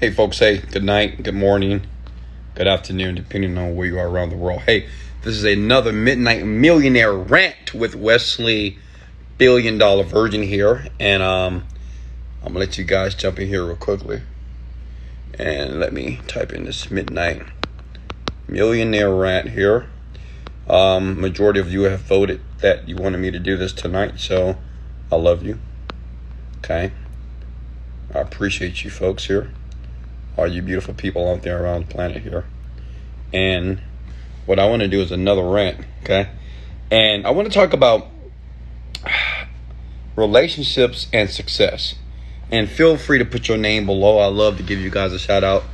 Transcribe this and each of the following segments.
Hey folks, hey, good night, good morning, good afternoon, depending on where you are around the world. Hey, this is another Midnight Millionaire rant with Wesley Virgin here. And I'm gonna let you guys jump in here real quickly. And let me type in this Midnight Millionaire rant here. Majority of you have voted that you wanted me to do this tonight, so I love you. Okay. I appreciate you folks here. All you beautiful people out there around the planet here. And what I want to do is another rant, okay? And I want to talk about relationships and success. And feel free to put your name below. I love to give you guys a shout out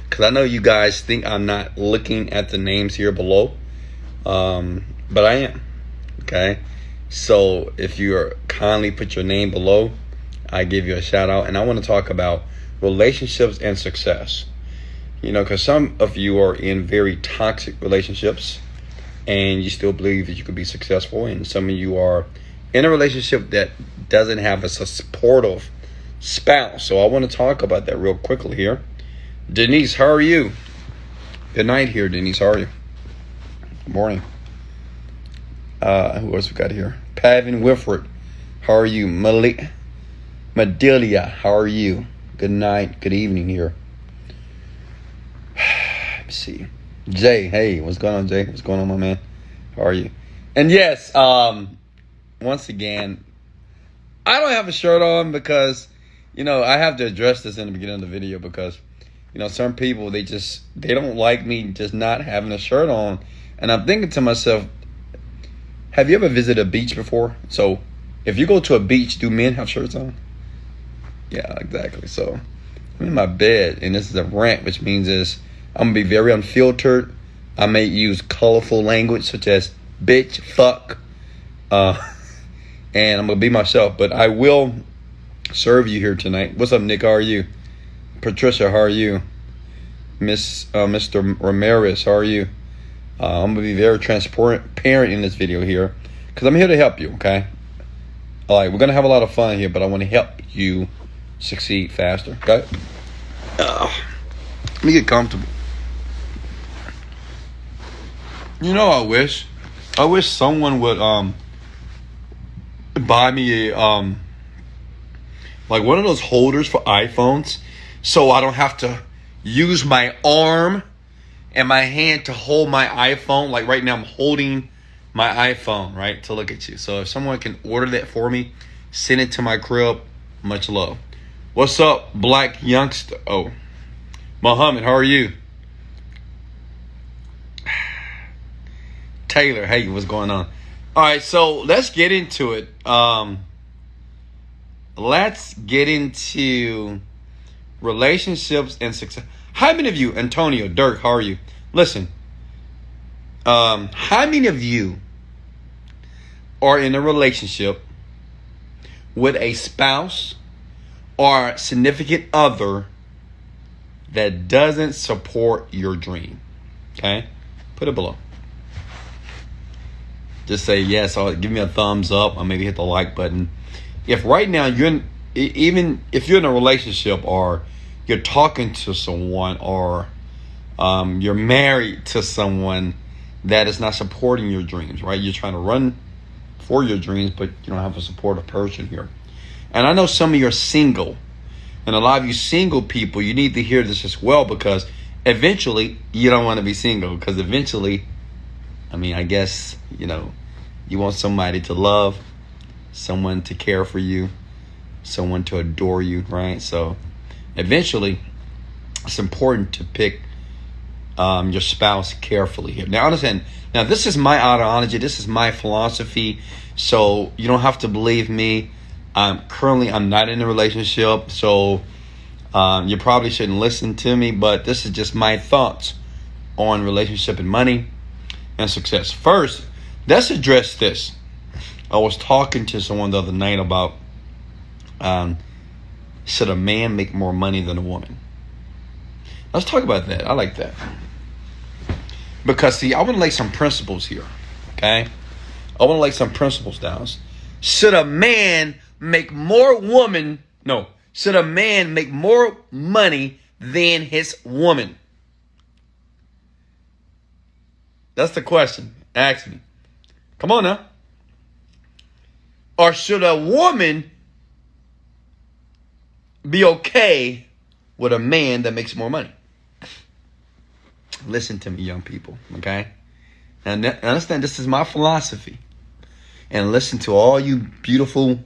because I know you guys think I'm not looking at the names here below. But I am, okay? So if you are kindly put your name below, I give you a shout out. And I want to talk about relationships and success. You know, because some of you are in very toxic relationships and you still believe that you could be successful. And some of you are in a relationship that doesn't have a supportive spouse. So I want to talk about that real quickly here. Denise, how are you? Good night here, Denise. How are you? Good morning. Who else we got here? Pavin Wilford, how are you? Madelia, how are you? Good night, good evening here. Let's see. Jay, hey, what's going on, Jay? What's going on, my man? How are you? And yes, once again, I don't have a shirt on because, you know, I have to address this in the beginning of the video because, you know, some people, they don't like me just not having a shirt on. And I'm thinking to myself, have you ever visited a beach before? So if you go to a beach, do men have shirts on? Yeah, exactly. So I'm in my bed, and this is a rant, which means I'm going to be very unfiltered. I may use colorful language such as bitch, fuck, and I'm going to be myself. But I will serve you here tonight. What's up, Nick? How are you? Patricia, how are you? Mr. Ramirez, how are you? I'm going to be very transparent in this video here because I'm here to help you, okay? All right, we're going to have a lot of fun here, but I want to help you succeed faster, okay? Let me get comfortable. You know, I wish someone would buy me a like one of those holders for iPhones, so I don't have to use my arm and my hand to hold my iPhone. Like right now, I'm holding my iPhone, right, to look at you. So if someone can order that for me, send it to my crib. Much love. What's up, black youngster? Oh, Muhammad, how are you? Taylor, hey, what's going on? All right, so let's get into it. Let's get into relationships and success. How many of you, Antonio, Dirk, how are you? Listen, how many of you are in a relationship with a spouse or significant other that doesn't support your dream? Okay? Put it below. Just say yes, or give me a thumbs up, or maybe hit the like button. If right now even if you're in a relationship or you're talking to someone or you're married to someone that is not supporting your dreams, right? You're trying to run for your dreams, but you don't have a supportive person here. And I know some of you are single, and a lot of you single people, you need to hear this as well, because eventually you don't want to be single, because eventually, I mean, I guess, you know, you want somebody to love, someone to care for you, someone to adore you, right? So eventually it's important to pick your spouse carefully here. Now understand, now this is my ideology, this is my philosophy, so you don't have to believe me. Currently I'm not in a relationship, so you probably shouldn't listen to me, but this is just my thoughts on relationship and money and success. First, let's address this. I was talking to someone the other night about should a man make more money than a woman? Let's talk about that. I like that. Because, see, I want to lay some principles here, okay? I want to lay some principles down. Should a man make more money than his woman? That's the question. Ask me. Come on now. Or should a woman be okay with a man that makes more money? Listen to me, young people, okay? And understand this is my philosophy. And listen to all you beautiful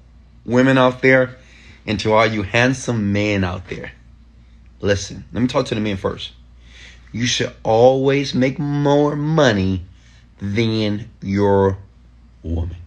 women out there and to all you handsome men out there. Listen, let me talk to the men first. You should always make more money than your woman.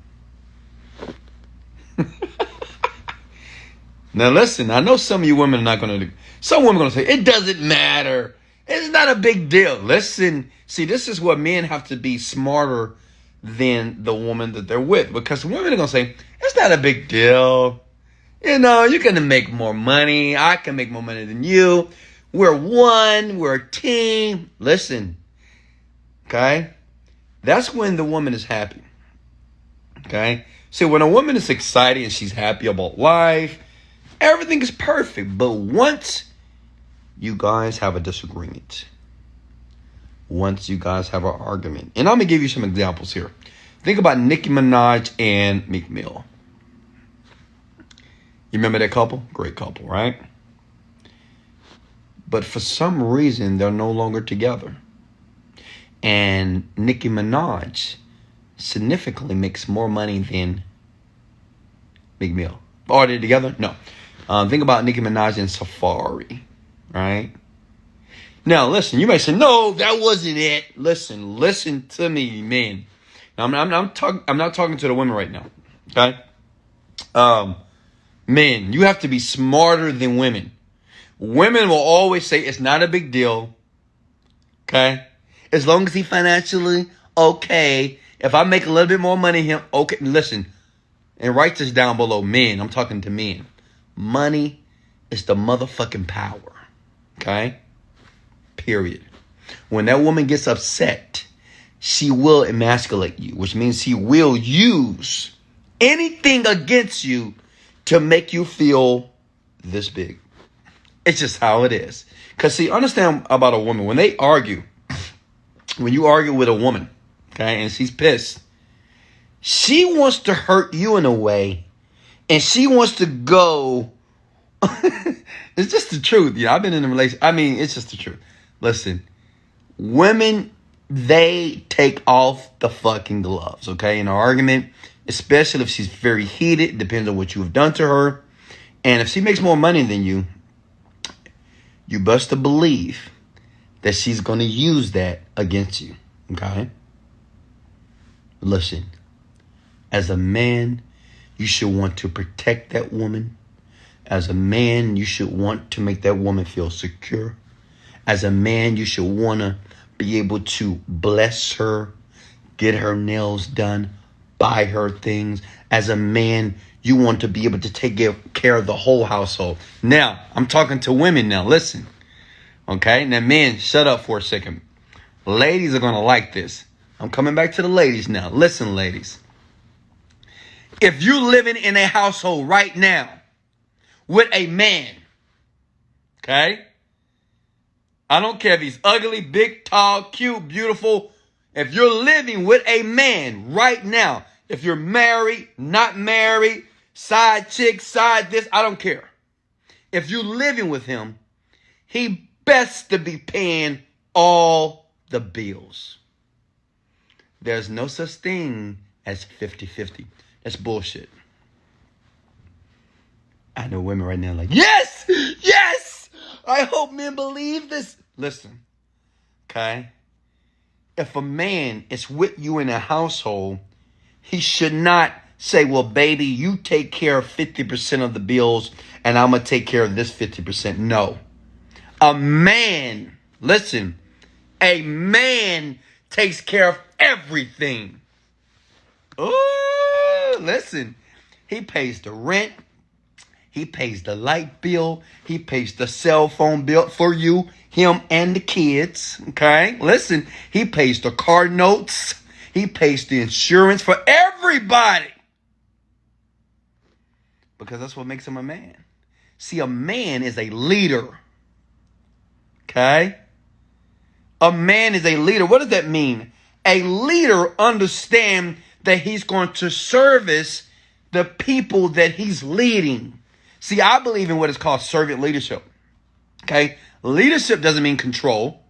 Now listen, I know some of you women are not going to do. Some women are going to say, it doesn't matter. It's not a big deal. Listen, see, this is what men have to be smarter than the woman that they're with. Because women are going to say, it's not a big deal. You know, you're going to make more money. I can make more money than you. We're one. We're a team. Listen, okay? That's when the woman is happy. Okay? See, when a woman is excited and she's happy about life, everything is perfect. But once you guys have a disagreement, once you guys have an argument, and I'm going to give you some examples here. Think about Nicki Minaj and Meek Mill. You remember that couple? Great couple, right? But for some reason, they're no longer together. And Nicki Minaj significantly makes more money than Meek Mill. Are they together? No. Think about Nicki Minaj and Safari, right? Now, listen, you may say, no, that wasn't it. Listen to me, man. Now, I'm not talking to the women right now, okay? Men, you have to be smarter than women. Women will always say it's not a big deal, okay? As long as he financially okay. If I make a little bit more money than him, okay. Listen, and write this down below, men. I'm talking to men. Money is the motherfucking power, okay? Period. When that woman gets upset, she will emasculate you, which means she will use anything against you to make you feel this big. It's just how it is. Because see, understand about a woman. When they argue, when you argue with a woman, okay, and she's pissed, she wants to hurt you in a way, and she wants to go. It's just the truth. Yeah, I've been in a relationship. I mean, it's just the truth. Listen, women, they take off the fucking gloves, okay, in an argument, especially if she's very heated. Depends on what you have done to her. And if she makes more money than you, you best to believe that she's going to use that against you, okay? Listen, as a man, you should want to protect that woman. As a man, you should want to make that woman feel secure. As a man, you should want to be able to bless her, get her nails done, buy her things. As a man, you want to be able to take care of the whole household. Now, I'm talking to women now. Listen. Okay? Now, men, shut up for a second. Ladies are going to like this. I'm coming back to the ladies now. Listen, ladies. If you're living in a household right now with a man, okay? I don't care if he's ugly, big, tall, cute, beautiful. If you're living with a man right now, if you're married, not married, side chick, side this, I don't care. If you're living with him, he best to be paying all the bills. There's no such thing as 50-50. That's bullshit. I know women right now like, yes, yes, I hope men believe this. Listen, okay? If a man is with you in a household, he should not say, well, baby, you take care of 50% of the bills and I'm going to take care of this 50%. No. A man, listen, a man takes care of everything. Oh, listen, he pays the rent. He pays the light bill. He pays the cell phone bill for you, him, and the kids. Okay? Listen, he pays the car notes. He pays the insurance for everybody. Because that's what makes him a man. See, a man is a leader. Okay? A man is a leader. What does that mean? A leader understands that he's going to service the people that he's leading. See, I believe in what is called servant leadership. Okay? Leadership doesn't mean control.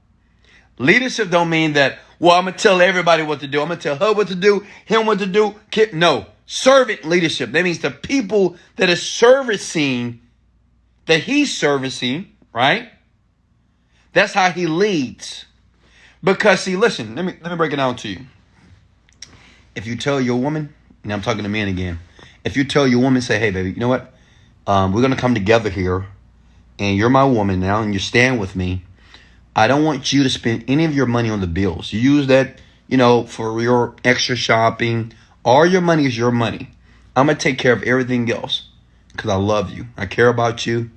Leadership don't mean that, well, I'm going to tell everybody what to do. I'm going to tell her what to do, him what to do. No. Servant leadership. That means the people that are servicing, that he's servicing, right? That's how he leads. Because, see, listen, let me break it down to you. If you tell your woman, and I'm talking to men again, if you tell your woman, say, hey, baby, you know what? We're going to come together here, and you're my woman now, and you're staying with me. I don't want you to spend any of your money on the bills. You use that, for your extra shopping. All your money is your money. I'm going to take care of everything else because I love you. I care about you,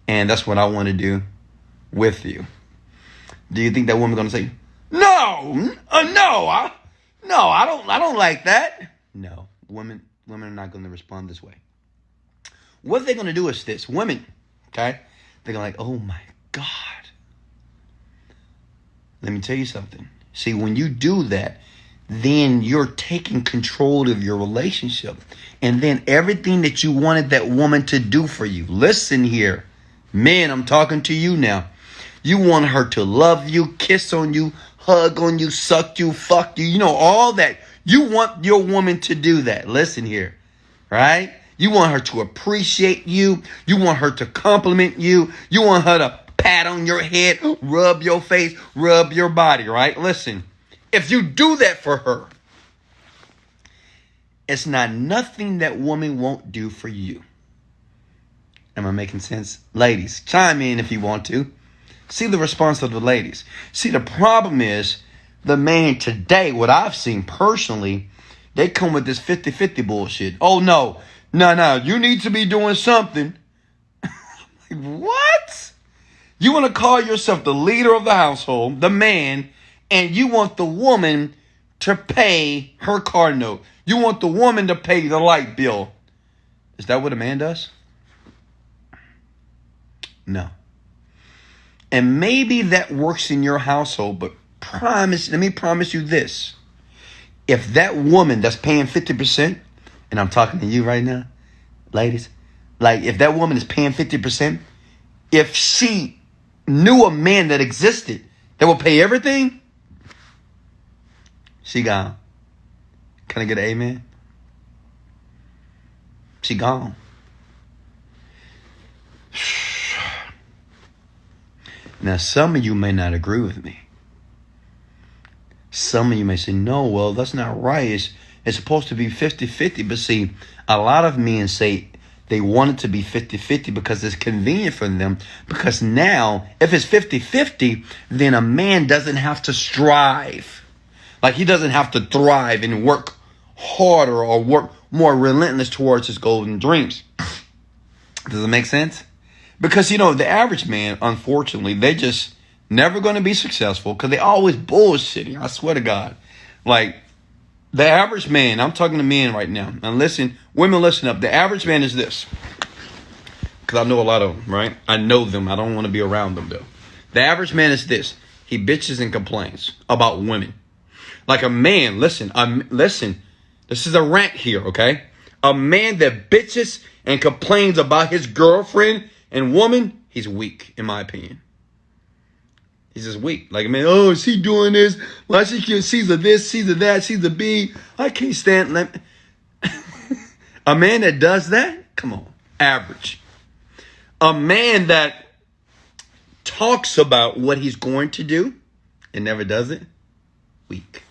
and that's what I want to do with you. Do you think that woman's going to say, no, I don't like that? No, women are not going to respond this way. What they're going to do is this. Women, okay? They're going to oh my God. Let me tell you something. See, when you do that, then you're taking control of your relationship. And then everything that you wanted that woman to do for you. Listen here. Men, I'm talking to you now. You want her to love you, kiss on you, hug on you, suck you, fuck you. All that. You want your woman to do that. Listen here. Right? You want her to appreciate you. You want her to compliment you. You want her to pat on your head, rub your face, rub your body, right? Listen, if you do that for her, it's not nothing that woman won't do for you. Am I making sense? Ladies, chime in if you want to. See the response of the ladies. See, the problem is the man today, what I've seen personally, they come with this 50-50 bullshit. Oh, no, you need to be doing something. What? You want to call yourself the leader of the household, the man, and you want the woman to pay her car note. You want the woman to pay the light bill. Is that what a man does? No. And maybe that works in your household, but let me promise you this. If that woman that's paying 50%, and I'm talking to you right now, ladies, if that woman is paying 50%, if she knew a man that existed that will pay everything, she gone. Can I get an amen? She gone. Now, some of you may not agree with me. Some of you may say, no, well, that's not right. It's supposed to be 50-50. But see, a lot of men say they want it to be 50-50 because it's convenient for them. Because now, if it's 50-50, then a man doesn't have to strive. He doesn't have to thrive and work harder or work more relentless towards his goals and dreams. Does it make sense? Because, the average man, unfortunately, they just never going to be successful because they always bullshitting. I swear to God. The average man, I'm talking to men right now. And listen, women, listen up. The average man is this. Because I know a lot of them, right? I know them. I don't want to be around them, though. The average man is this. He bitches and complains about women. Like a man, listen. This is a rant here, okay? A man that bitches and complains about his girlfriend and woman, he's weak, in my opinion. He's just weak. Man, is he doing this? Why she's a this, she's a that, she's a B. I can't stand a man that does that? Come on. Average. A man that talks about what he's going to do and never does it? Weak.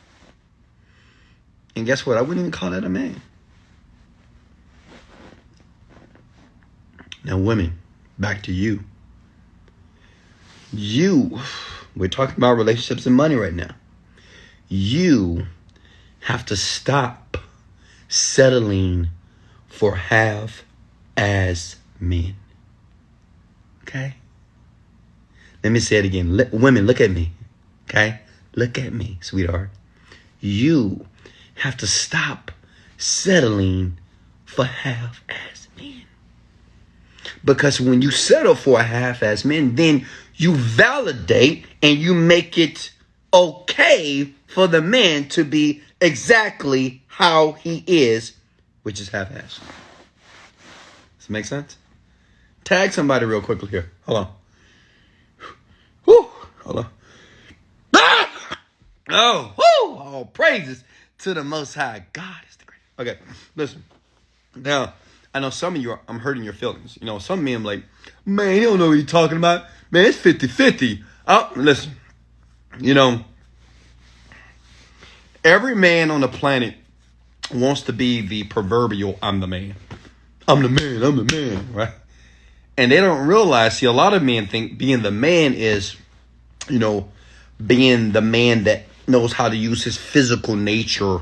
And guess what? I wouldn't even call that a man. Now, women, back to you. We're talking about relationships and money right now. You have to stop settling for half-ass men. Okay? Let me say it again. Women, look at me. Okay? Look at me, sweetheart. You have to stop settling for half-ass men. Because when you settle for a half-ass man, then You validate and you make it okay for the man to be exactly how he is, which is half-assed. Does it make sense? Tag somebody real quickly here. Hold on. Whew. Hold on. Ah! Oh, whoo! All praises to the Most High. God is the great. Okay, listen. Now, I know some of you I'm hurting your feelings. You know, some men like, man, you don't know what you're talking about. Man, it's 50-50. Oh, listen. You know, every man on the planet wants to be the proverbial I'm the man. I'm the man, right? And they don't realize, see, a lot of men think being the man is, you know, being the man that knows how to use his physical nature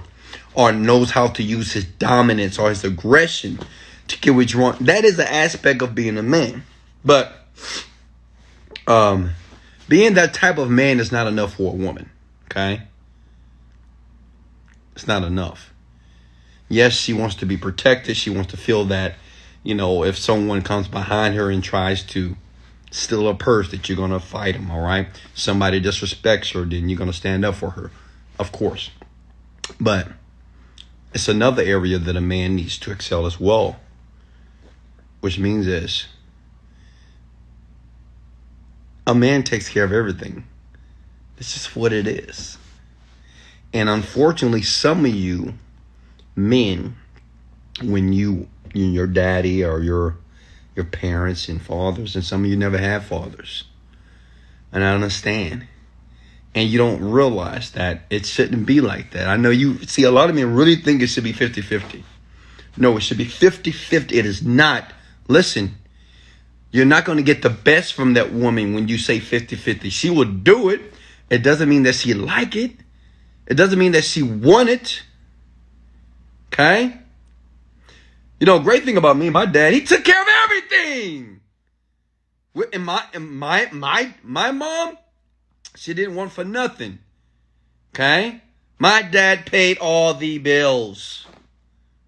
or knows how to use his dominance or his aggression to get what you want. That is an aspect of being a man. But being that type of man is not enough for a woman, okay? It's not enough. Yes, she wants to be protected. She wants to feel that, you know, if someone comes behind her and tries to steal a purse, that you're going to fight him, all right? Somebody disrespects her, then you're going to stand up for her, of course. But it's another area that a man needs to excel as well, which means this. A man takes care of everything. It's just what it is. And unfortunately, some of you men, when your daddy or your parents and fathers, and some of you never have fathers. And I understand. And you don't realize that it shouldn't be like that. I know you see a lot of men really think it should be 50-50. No, it should be 50-50. It is not. Listen, you're not going to get the best from that woman when you say 50-50. She will do it. It doesn't mean that she like it. It doesn't mean that she want it. Okay? You know, great thing about me, my dad, he took care of everything. And my mom, she didn't want for nothing. Okay? My dad paid all the bills.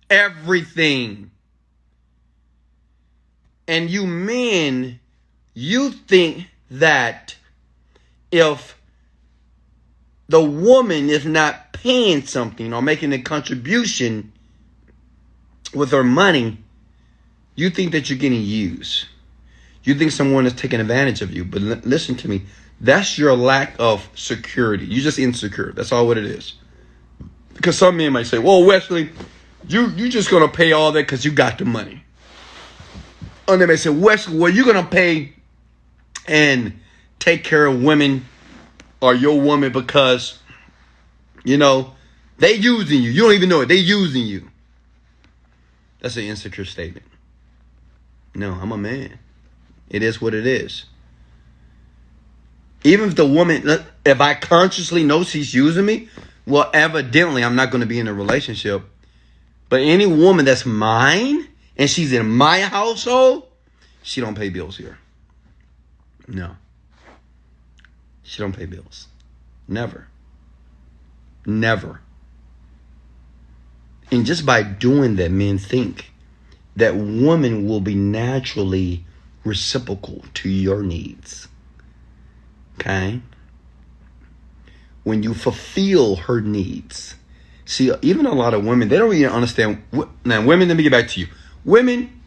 Everything. And you men, you think that if the woman is not paying something or making a contribution with her money, you think that you're getting used. You think someone is taking advantage of you. But listen to me. That's your lack of security. You're just insecure. That's all what it is. Because some men might say, well, Wesley, you just going to pay all that because you got the money. And they may say, Wesley, well, you're going to pay and take care of women or your woman because, you know, they using you. You don't even know it. They using you. That's an insecure statement. No, I'm a man. It is what it is. Even if the woman, if I consciously know she's using me, well, evidently I'm not going to be in a relationship. But any woman that's mine and she's in my household, she don't pay bills here. No. She don't pay bills. Never. Never. And just by doing that, men think that woman will be naturally reciprocal to your needs. Okay? When you fulfill her needs. See, even a lot of women, they don't really understand. Now, women, let me get back to you. Women,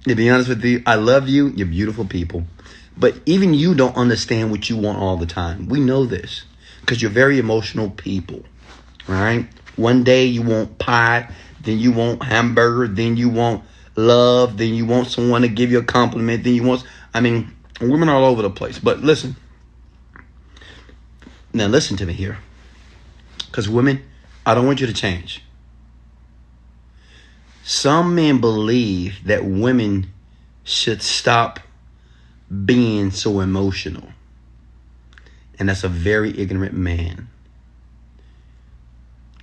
to be honest with you, I love you. You're beautiful people. But even you don't understand what you want all the time. We know this because you're very emotional people. Right? One day you want pie, then you want hamburger, then you want love, then you want someone to give you a compliment, then you want, women are all over the place. But listen. Now listen to me here. Because women, I don't want you to change. Some men believe that women should stop being so emotional. And that's a very ignorant man.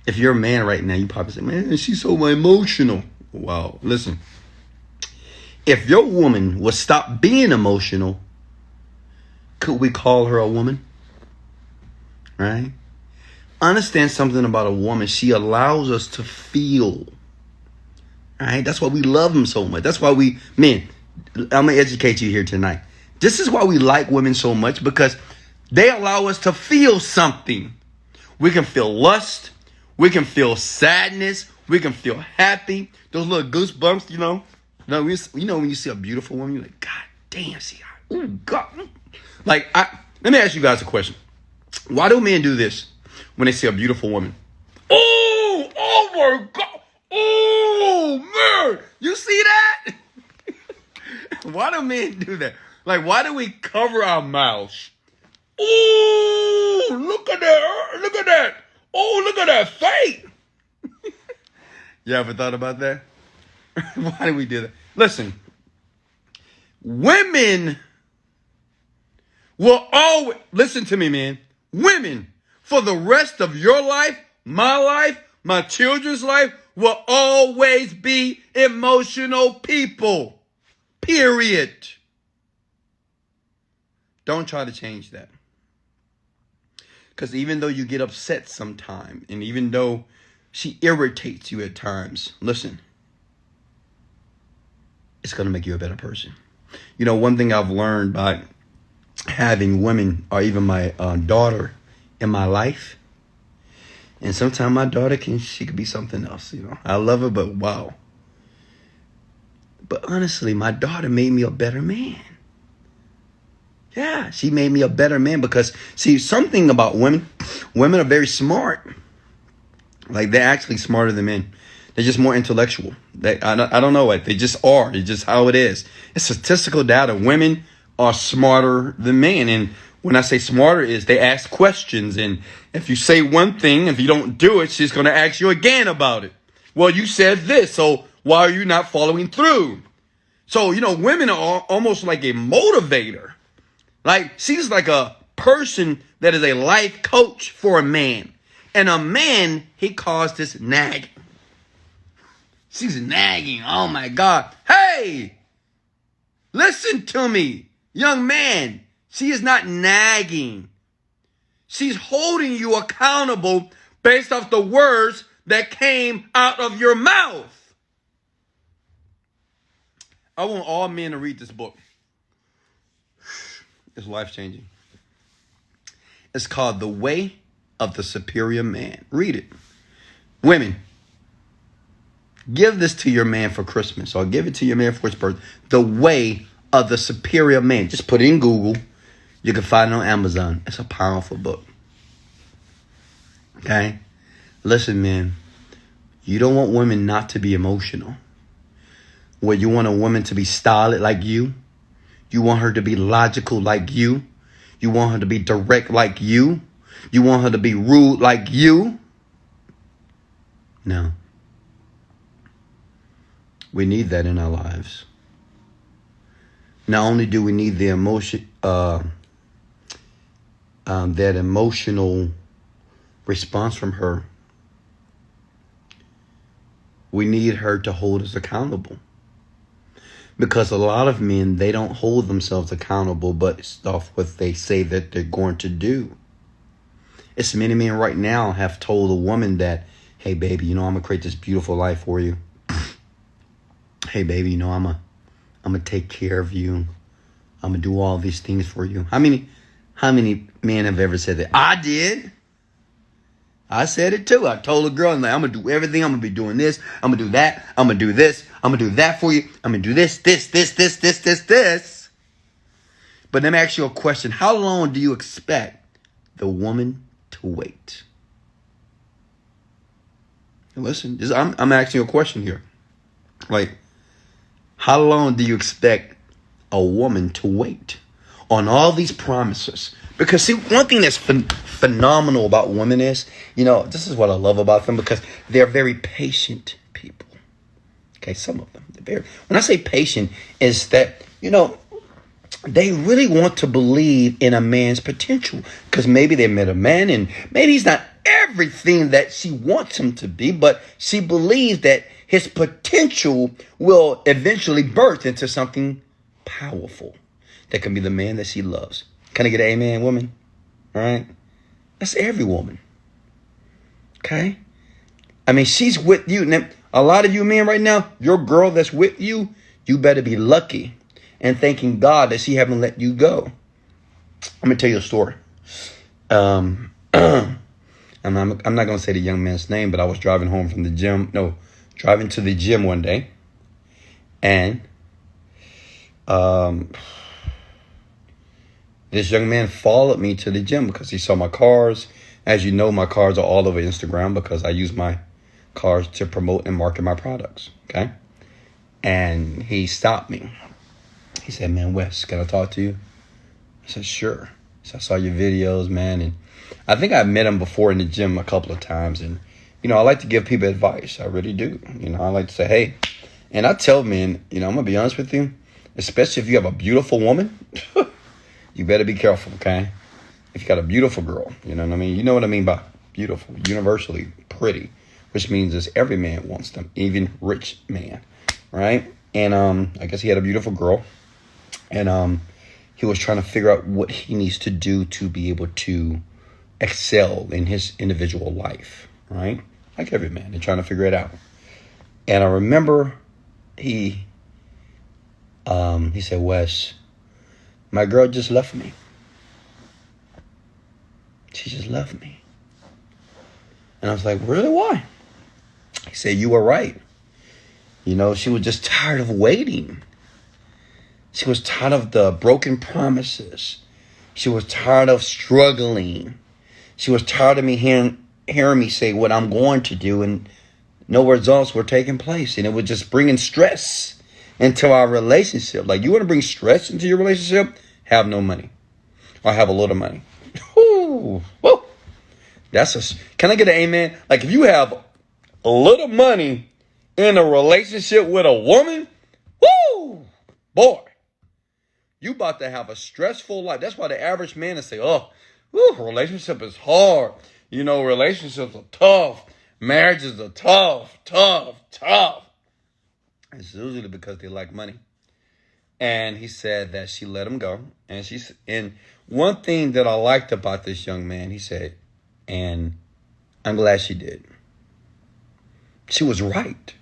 If you're a man right now, you probably say, man, she's so emotional. Wow, listen. If your woman would stop being emotional, could we call her a woman? Right? Understand something about a woman. She allows us to feel. Right? That's why we love them so much. That's why men, I'm going to educate you here tonight. This is why we like women so much, because they allow us to feel something. We can feel lust. We can feel sadness. We can feel happy. Those little goosebumps, you know. When you see a beautiful woman, you're like, God damn, oh God. Like, let me ask you guys a question. Why do men do this when they see a beautiful woman? Oh my God. Oh, man. You see that? Why do men do that? Like, why do we cover our mouths? Oh, look at that. Look at that. Oh, look at that face. You ever thought about that? Why do we do that? Listen, women will always, listen to me, man. Women, for the rest of your life, my children's life, will always be emotional people. Period. Don't try to change that. Because even though you get upset sometime, and even though she irritates you at times, listen, it's going to make you a better person. You know, one thing I've learned by having women, or even my daughter in my life, and sometimes my daughter she could be something else, you know. I love her, but wow. But honestly, my daughter made me a better man. Yeah, she made me a better man because, see, something about women are very smart. Like, they're actually smarter than men. They're just more intellectual. I don't know what. They just are. It's just how it is. It's statistical data. Women are smarter than men. And when I say smarter is they ask questions. And if you say one thing, if you don't do it, she's going to ask you again about it. Well, you said this, so why are you not following through? So, you know, women are almost like a motivator. Like, she's like a person that is a life coach for a man. And a man, he calls this nagging. She's nagging. Oh, my God. Hey, listen to me, young man. She is not nagging. She's holding you accountable based off the words that came out of your mouth. I want all men to read this book. It's life-changing. It's called The Way of the Superior Man. Read it. Women, give this to your man for Christmas, or give it to your man for his birthday. The Way of the Superior Man. Just put it in Google. You can find it on Amazon. It's a powerful book. Okay? Listen, man. You don't want women not to be emotional. Well, you want a woman to be stolid like you. You want her to be logical like you. You want her to be direct like you. You want her to be rude like you. No. We need that in our lives. Not only do we need the emotion, that emotional response from her, we need her to hold us accountable. Because a lot of men, they don't hold themselves accountable, but stuff what they say that they're going to do. It's many men right now have told a woman that, hey, baby, you know, I'm going to create this beautiful life for you. Hey, baby, you know, I'm going to take care of you. I'm going to do all these things for you. How many men have ever said that? I did. I said it too. I told a girl, I'm going to do everything. I'm going to be doing this. I'm going to do that. I'm going to do this. I'm going to do that for you. I'm going to do this. But let me ask you a question. How long do you expect the woman to wait? Listen, I'm asking you a question here. Like, how long do you expect a woman to wait on all these promises? Because, see, one thing that's phenomenal about women is, you know, this is what I love about them, because they're very patient people. Okay, some of them. When I say patient, is that, you know, they really want to believe in a man's potential. Because maybe they met a man and maybe he's not everything that she wants him to be, but she believes that his potential will eventually birth into something powerful that can be the man that she loves. Can I get an amen, woman? All right? That's every woman. Okay? I mean, she's with you. Now, a lot of you men right now, your girl that's with you, you better be lucky. and thanking God that she haven't let you go. Let me tell you a story. And I'm not going to say the young man's name, but I was driving home from the gym. No, driving to the gym one day. And this young man followed me to the gym because he saw my cars. As you know, my cars are all over Instagram because I use my cars to promote and market my products. Okay. And he stopped me. He said, man, Wes, can I talk to you? I said, sure. So I saw your videos, man. And I think I've met him before in the gym a couple of times. And, I like to give people advice. I really do. I like to say, hey. And I tell men, I'm going to be honest with you, especially if you have a beautiful woman, you better be careful, okay? If you got a beautiful girl, you know what I mean? You know what I mean by beautiful, universally pretty, which means is every man wants them, even rich man, right? And I guess he had a beautiful girl. And he was trying to figure out what he needs to do to be able to excel in his individual life, right? Like every man, they're trying to figure it out. And I remember he said, Wes, my girl just left me. She just left me. And I was like, really, why? He said, you were right. She was just tired of waiting. She was tired of the broken promises. She was tired of struggling. She was tired of me hearing me say what I'm going to do, and no results were taking place. And it was just bringing stress into our relationship. Like, you want to bring stress into your relationship? Have no money. Or have a little money. Woo, woo. Can I get an amen? Like, if you have a little money in a relationship with a woman, woo, boy, you about to have a stressful life. That's why the average man is say, oh, relationship is hard. Relationships are tough. Marriages are tough. It's usually because they like money. And he said that she let him go. And one thing that I liked about this young man, he said, and I'm glad she did. She was right.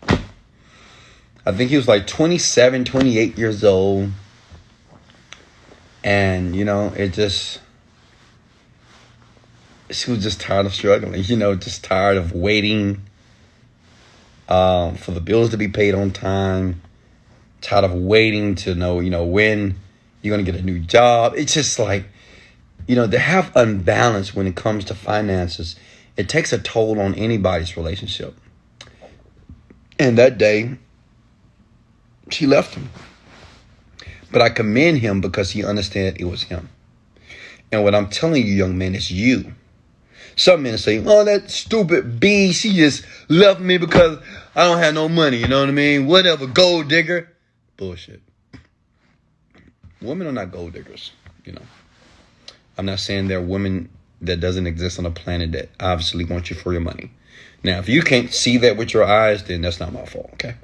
I think he was like 27, 28 years old. And, she was just tired of struggling, just tired of waiting for the bills to be paid on time, tired of waiting to know, when you're going to get a new job. It's just like, to have unbalance when it comes to finances, it takes a toll on anybody's relationship. And that day, she left him. But I commend him because he understood it was him. And what I'm telling you, young man, is you. Some men say, oh, that stupid B, she just left me because I don't have no money. You know what I mean? Whatever, gold digger. Bullshit. Women are not gold diggers, I'm not saying there are women that doesn't exist on the planet that obviously want you for your money. Now, if you can't see that with your eyes, then that's not my fault, okay?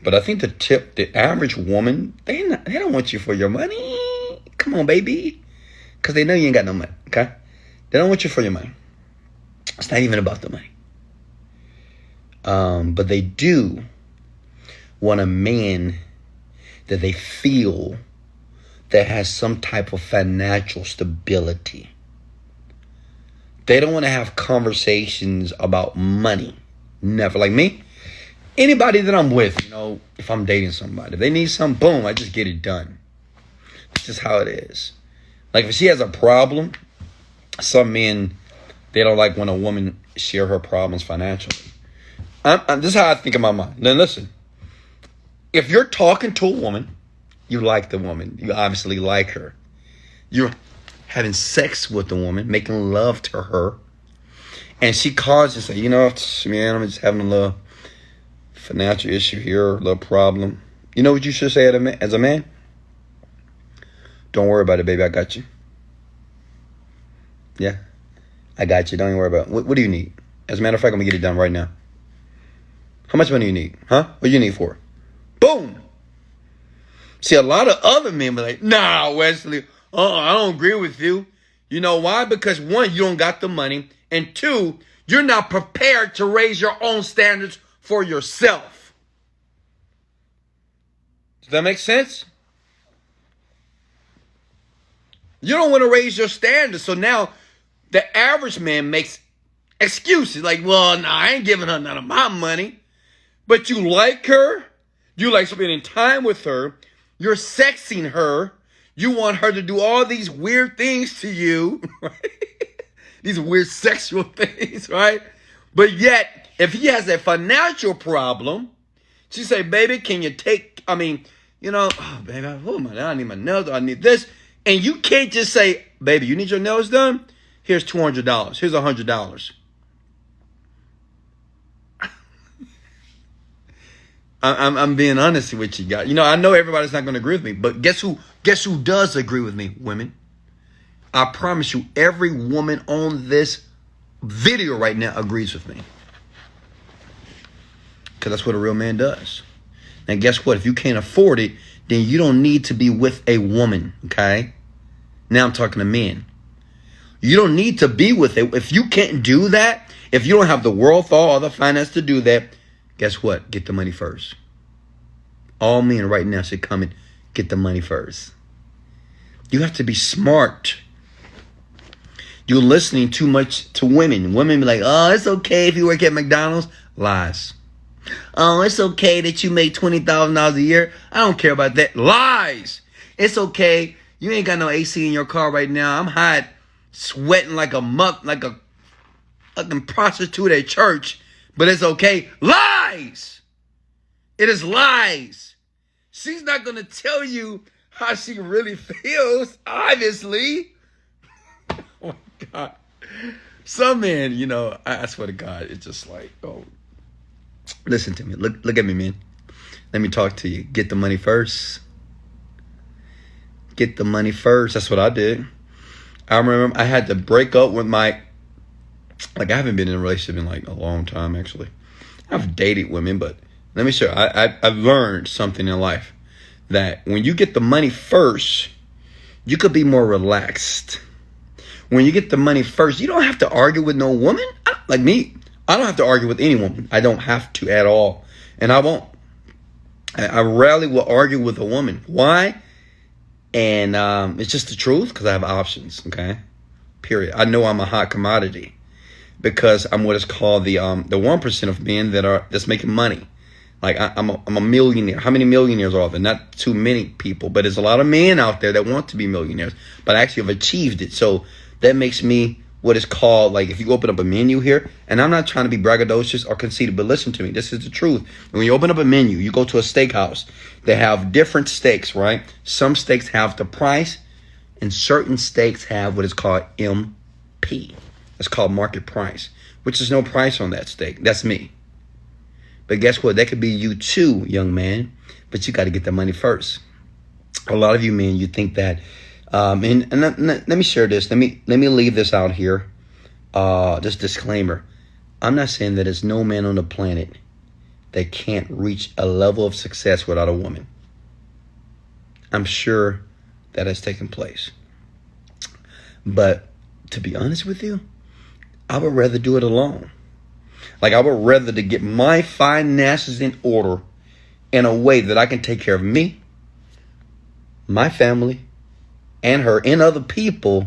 But I think the average woman, they don't want you for your money. Come on, baby. Because they know you ain't got no money, okay? They don't want you for your money. It's not even about the money. But they do want a man that they feel that has some type of financial stability. They don't want to have conversations about money. Never. Like me, anybody that I'm with, if I'm dating somebody, if they need something, boom, I just get it done. It's just how it is. Like, if she has a problem, some men, they don't like when a woman share her problems financially. This is how I think in my mind. Now, listen. If you're talking to a woman, you like the woman. You obviously like her. You're having sex with the woman, making love to her. And she calls you and say, man, I'm just having a little financial issue here, a little problem. You know what you should say as a man? Don't worry about it, baby. I got you. Yeah, I got you. Don't even worry about it. What do you need? As a matter of fact, I'm going to get it done right now. How much money you need? Huh? What do you need for it? Boom. See, a lot of other men be like, nah, Wesley, I don't agree with you. You know why? Because one, you don't got the money. And two, you're not prepared to raise your own standards for yourself. Does that make sense? You don't want to raise your standards. So now the average man makes excuses like, well, no, I ain't giving her none of my money. But you like her. You like spending time with her. You're sexing her. You want her to do all these weird things to you, right? These weird sexual things, right? But yet, if he has a financial problem, she say, baby, can you take, oh, baby, I need my nails, I need this. And you can't just say, baby, you need your nails done? Here's $200. Here's $100. I'm being honest with you guys. I know everybody's not going to agree with me, but guess who does agree with me, women? I promise you, every woman on this video right now agrees with me. Because that's what a real man does. And guess what? If you can't afford it, then you don't need to be with a woman, okay? Now I'm talking to men. You don't need to be with it. If you can't do that, if you don't have the wherewithal or the finance to do that, guess what? Get the money first. All men right now should come and get the money first. You have to be smart. You're listening too much to women. Women be like, oh, it's okay if you work at McDonald's. Lies. Oh, it's okay that you make $20,000 a year. I don't care about that. Lies. It's okay. You ain't got no AC in your car right now. I'm hot, sweating like a fucking prostitute at church. But it's okay. Lies. It is lies. She's not going to tell you how she really feels, obviously. Oh, my God. Some men, I swear to God, it's just like, oh. Listen to me. Look at me, man. Let me talk to you. Get the money first. Get the money first. That's what I did. I remember I had to break up with I haven't been in a relationship in a long time, actually. I've dated women, but let me show you. I've learned something in life that when you get the money first, you could be more relaxed. When you get the money first, you don't have to argue with no woman. Like me, I don't have to argue with any woman. I don't have to at all. And I won't. I rarely will argue with a woman. Why? And it's just the truth because I have options, okay? Period. I know I'm a hot commodity because I'm what is called the 1% of men that's making money. Like I'm a millionaire. How many millionaires are there? Not too many people, but there's a lot of men out there that want to be millionaires, but actually have achieved it. So that makes me what is called, like, if you open up a menu here, and I'm not trying to be braggadocious or conceited, but listen to me, this is the truth. When you open up a menu, you go to a steakhouse, they have different steaks, right? Some steaks have the price, and certain steaks have what is called MP. It's called market price, which is no price on that steak. That's me. But guess what? That could be you too, young man, but you got to get the money first. A lot of you men, you think that, and let me share this. Let me leave this out here. This disclaimer. I'm not saying that there's no man on the planet that can't reach a level of success without a woman. I'm sure that has taken place. But to be honest with you, I would rather do it alone. Like, I would rather to get my finances in order in a way that I can take care of me, my family, and her and other people,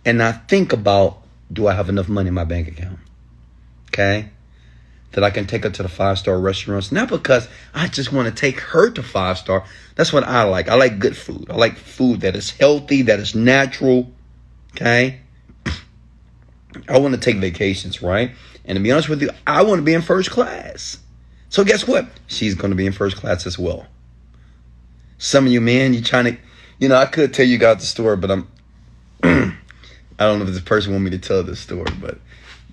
and not think about, do I have enough money in my bank account? Okay? That I can take her to the 5-star restaurants. Not because I just want to take her to 5-star. That's what I like. I like good food. I like food that is healthy, that is natural. Okay? I want to take vacations, right? And to be honest with you, I want to be in first class. So guess what? She's going to be in first class as well. Some of you men, you're trying to, I could tell you guys the story, but I don't know if this person want me to tell this story, but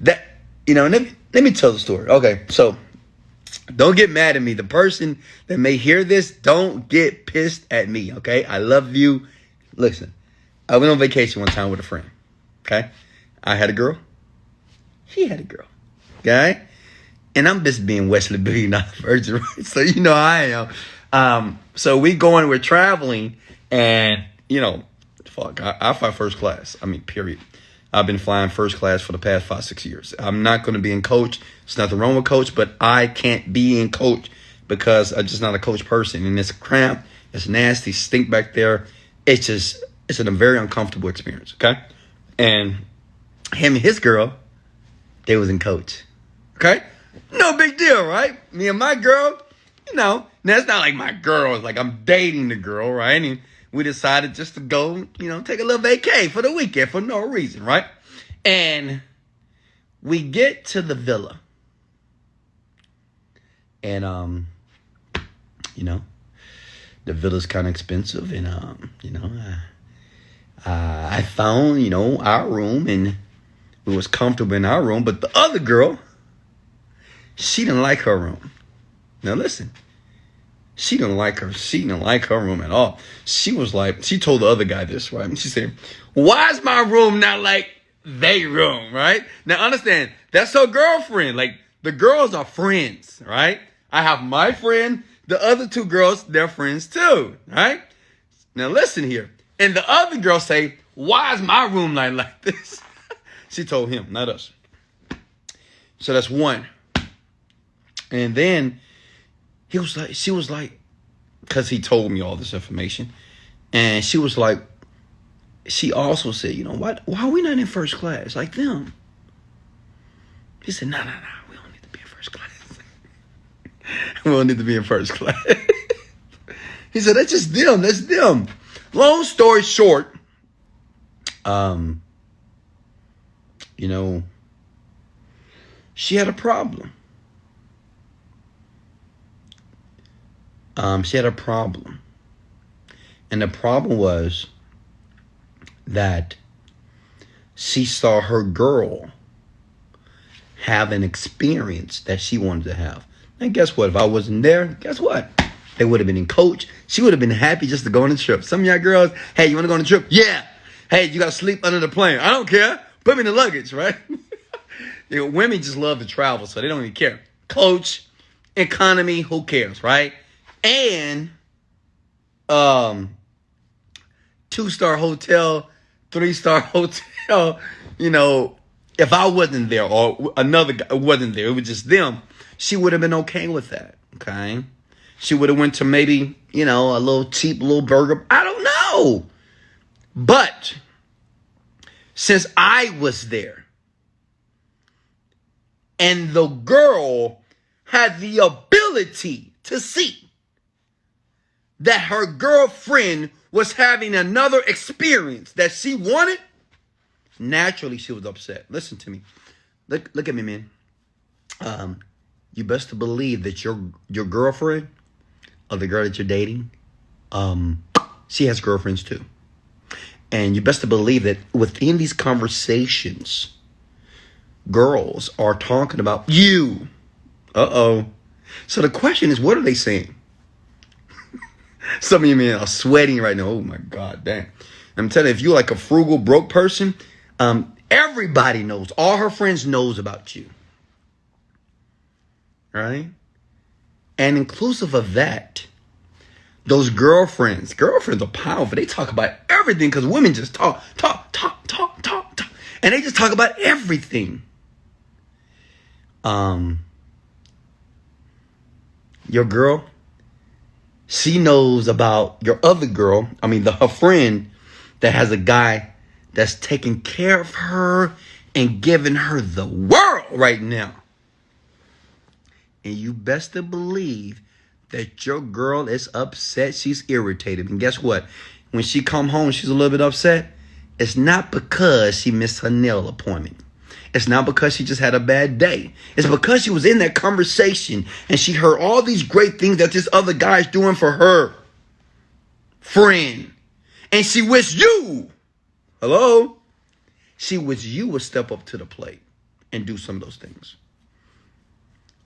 that, let me tell the story. Okay, so don't get mad at me. The person that may hear this, don't get pissed at me, okay? I love you. Listen, I went on vacation one time with a friend, okay? I had a girl. He had a girl, okay? And I'm just being Wesley Virgin, right? So you know how I am. So we're traveling, and, I fly first class. Period. I've been flying first class for the past 5-6 years. I'm not going to be in coach. There's nothing wrong with coach, but I can't be in coach because I'm just not a coach person. And it's cramped. It's nasty. Stink back there. It's It's a very uncomfortable experience, okay? And him and his girl, they was in coach, okay? No big deal, right? Me and my girl, now it's not like my girl. It's like I'm dating the girl, right? And we decided just to go, take a little vacay for the weekend for no reason, right? And we get to the villa. And, the villa's kind of expensive. And, I found, our room, and we was comfortable in our room. But the other girl, she didn't like her room. Now listen, she didn't like her room at all. She told the other guy this, right? She said, "Why is my room not like their room?" Right? Now understand, that's her girlfriend. Like, the girls are friends, right? I have my friend, the other two girls, they're friends too, right? Now listen here. And the other girl say, "Why is my room not like this?" She told him, not us. So that's one. And then she was like, because he told me all this information. And she was like, she also said, why are we not in first class like them? He said, no, we don't need to be in first class. We don't need to be in first class. He said, that's just them. That's them. Long story short, she had a problem. She had a problem. And the problem was that she saw her girl have an experience that she wanted to have. And guess what? If I wasn't there, guess what? They would have been in coach. She would have been happy just to go on the trip. Some of y'all girls, hey, you want to go on the trip? Yeah. Hey, you got to sleep under the plane. I don't care. Put me in the luggage, right? Women just love to travel, so they don't even care. Coach, economy, who cares, right? And 2-star hotel, 3-star hotel. If I wasn't there or another guy wasn't there, it was just them, she would have been okay with that, okay? She would have went to maybe, a little cheap little burger. I don't know. But since I was there and the girl had the ability to see that her girlfriend was having another experience that she wanted, naturally she was upset. Listen to me. Look at me, man. You best to believe that your girlfriend, or the girl that you're dating, she has girlfriends too. And you best to believe that within these conversations, girls are talking about you. Uh-oh. So the question is, what are they saying? Some of you men are sweating right now. Oh my God, damn. I'm telling you, if you're like a frugal, broke person, everybody knows, all her friends knows about you. Right? And inclusive of that, those girlfriends are powerful. They talk about everything because women just talk. And they just talk about everything. Your girl, she knows about your other girl. Her friend that has a guy that's taking care of her and giving her the world right now. And you best to believe that your girl is upset. She's irritated. And guess what? When she come home, she's a little bit upset. It's not because she missed her nail appointment. It's not because she just had a bad day. It's because she was in that conversation and she heard all these great things that this other guy's doing for her friend. And she wished you, she wished you would step up to the plate and do some of those things.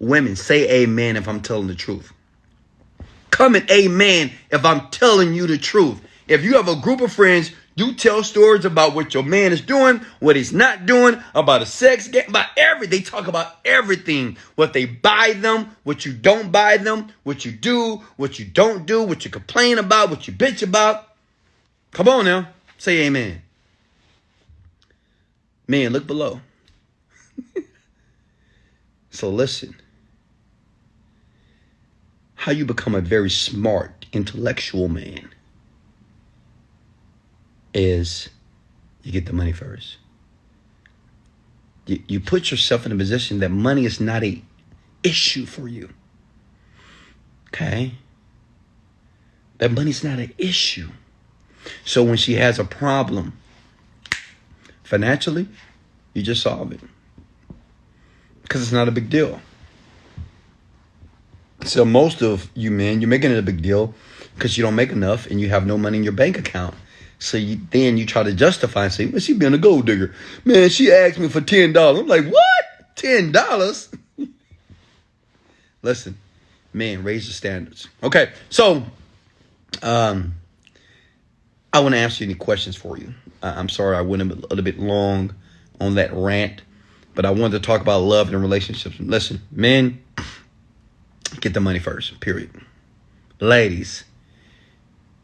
Women, say amen if I'm telling the truth. Come and amen if I'm telling you the truth. If you have a group of friends, you tell stories about what your man is doing, what he's not doing, about a sex game, about everything. They talk about everything. What they buy them, what you don't buy them, what you do, what you don't do, what you complain about, what you bitch about. Come on now. Say amen. Man, look below. So listen. How you become a very smart, intellectual man is you get the money first. You put yourself in a position that money is not a issue for you. Okay? That money's not an issue. So when she has a problem financially, you just solve it. Because it's not a big deal. So most of you men, you're making it a big deal because you don't make enough and you have no money in your bank account. So then you try to justify and say, well, she being a gold digger. Man, she asked me for $10. I'm like, what? $10? Listen, man, raise the standards. Okay, so I want to answer any questions for you. I'm sorry I went a little bit long on that rant, but I wanted to talk about love and relationships. Listen, men, get the money first, period. Ladies,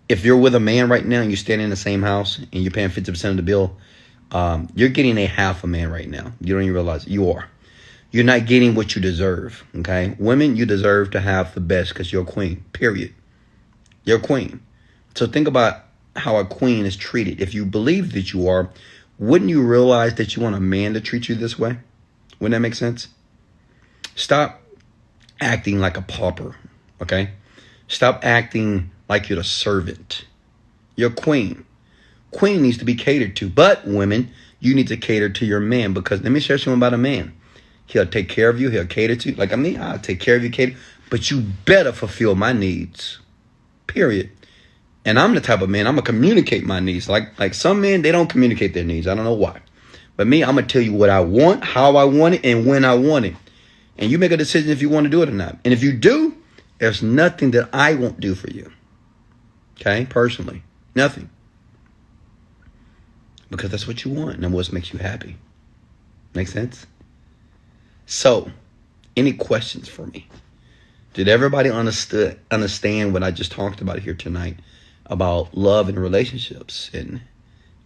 if you're with a man right now and you're staying in the same house and you're paying 50% of the bill, you're getting a half a man right now. You don't even realize it. You are. You're not getting what you deserve, okay? Women, you deserve to have the best because you're a queen, period. You're a queen. So think about how a queen is treated. If you believe that you are, wouldn't you realize that you want a man to treat you this way? Wouldn't that make sense? Stop acting like a pauper, okay? Stop acting like you're a servant. You're a queen. Queen needs to be catered to. But women, you need to cater to your man because let me share something about a man. He'll take care of you. He'll cater to you. Like me, I'll take care of you, cater. But you better fulfill my needs. Period. And I'm the type of man, I'm going to communicate my needs. Like some men, they don't communicate their needs. I don't know why. But me, I'm going to tell you what I want, how I want it, and when I want it. And you make a decision if you want to do it or not. And if you do, there's nothing that I won't do for you. Okay? Personally. Nothing. Because that's what you want and what makes you happy. Make sense? So, any questions for me? Did everybody understand what I just talked about here tonight about love and relationships and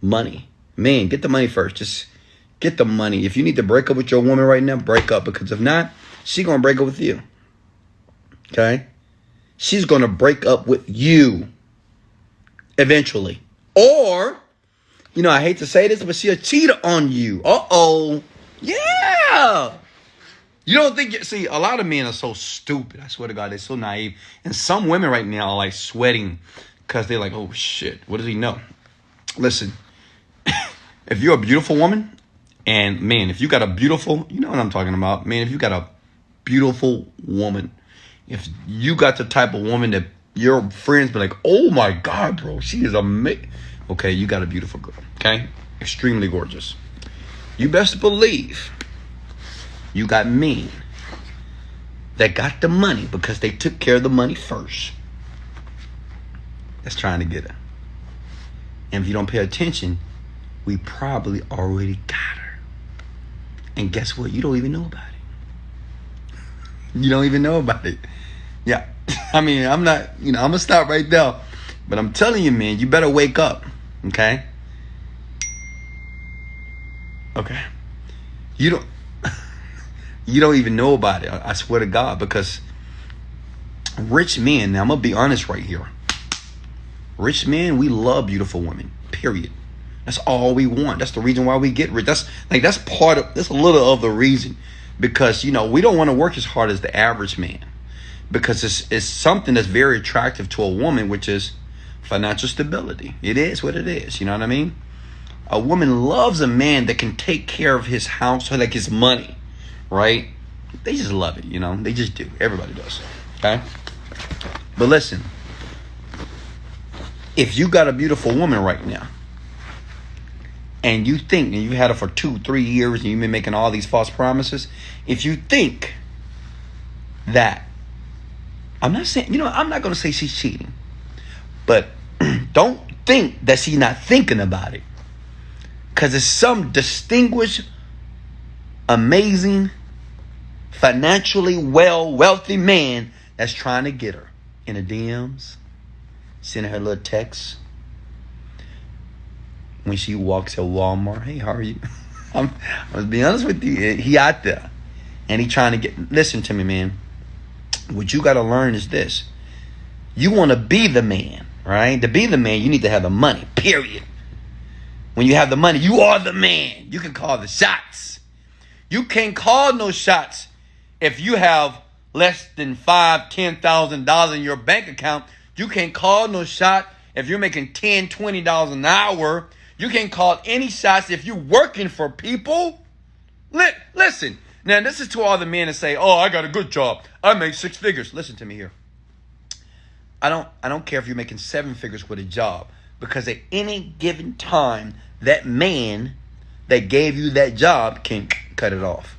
money? Man, get the money first. Just get the money. If you need to break up with your woman right now, break up. Because if not, she's going to break up with you. Okay? She's going to break up with you eventually. Or, I hate to say this, but she'll cheat on you. Uh-oh. Yeah. You don't think, see, a lot of men are so stupid. I swear to God, they're so naive. And some women right now are like sweating because they're like, oh shit, what does he know? Listen, if you're a beautiful woman, and man, if you got a beautiful, you know what I'm talking about. Man, if you got a beautiful woman, if you got the type of woman that your friends be like, oh my God, bro, she is amazing. Okay, you got a beautiful girl, okay? Extremely gorgeous. You best believe you got men that got the money because they took care of the money first. That's trying to get her. And if you don't pay attention, we probably already got her. And guess what? You don't even know about it. You don't even know about it. Yeah. I mean, I'm not, I'm going to stop right there. But I'm telling you, man, you better wake up. Okay? Okay. You don't even know about it. I swear to God, because rich men, now I'm going to be honest right here. Rich men, we love beautiful women, period. That's all we want. That's the reason why we get rich. That's a little of the reason. Because, we don't want to work as hard as the average man. Because it's something that's very attractive to a woman, which is financial stability. It is what it is. You know what I mean? A woman loves a man that can take care of his house, like his money, right? They just love it, They just do. Everybody does. Okay? But listen, if you got a beautiful woman right now, and you think, and you've had her for 2-3 years, and you've been making all these false promises, if you think that, I'm not saying, I'm not going to say she's cheating, but don't think that she's not thinking about it. Because it's some distinguished, amazing, financially wealthy man that's trying to get her in the DMs, sending her little texts. When she walks at Walmart, hey, how are you? I'm gonna be honest with you. He out there, and he trying to get. Listen to me, man. What you got to learn is this: you want to be the man, right? To be the man, you need to have the money. Period. When you have the money, you are the man. You can call the shots. You can't call no shots if you have less than $5,000, $10,000 in your bank account. You can't call no shot if you're making $10, $20 an hour. You can't call any shots if you're working for people. Listen, now this is to all the men that say, "Oh, I got a good job. I make 6 figures." Listen to me here. I don't care if you're making 7 figures with a job, because at any given time, that man that gave you that job can cut it off.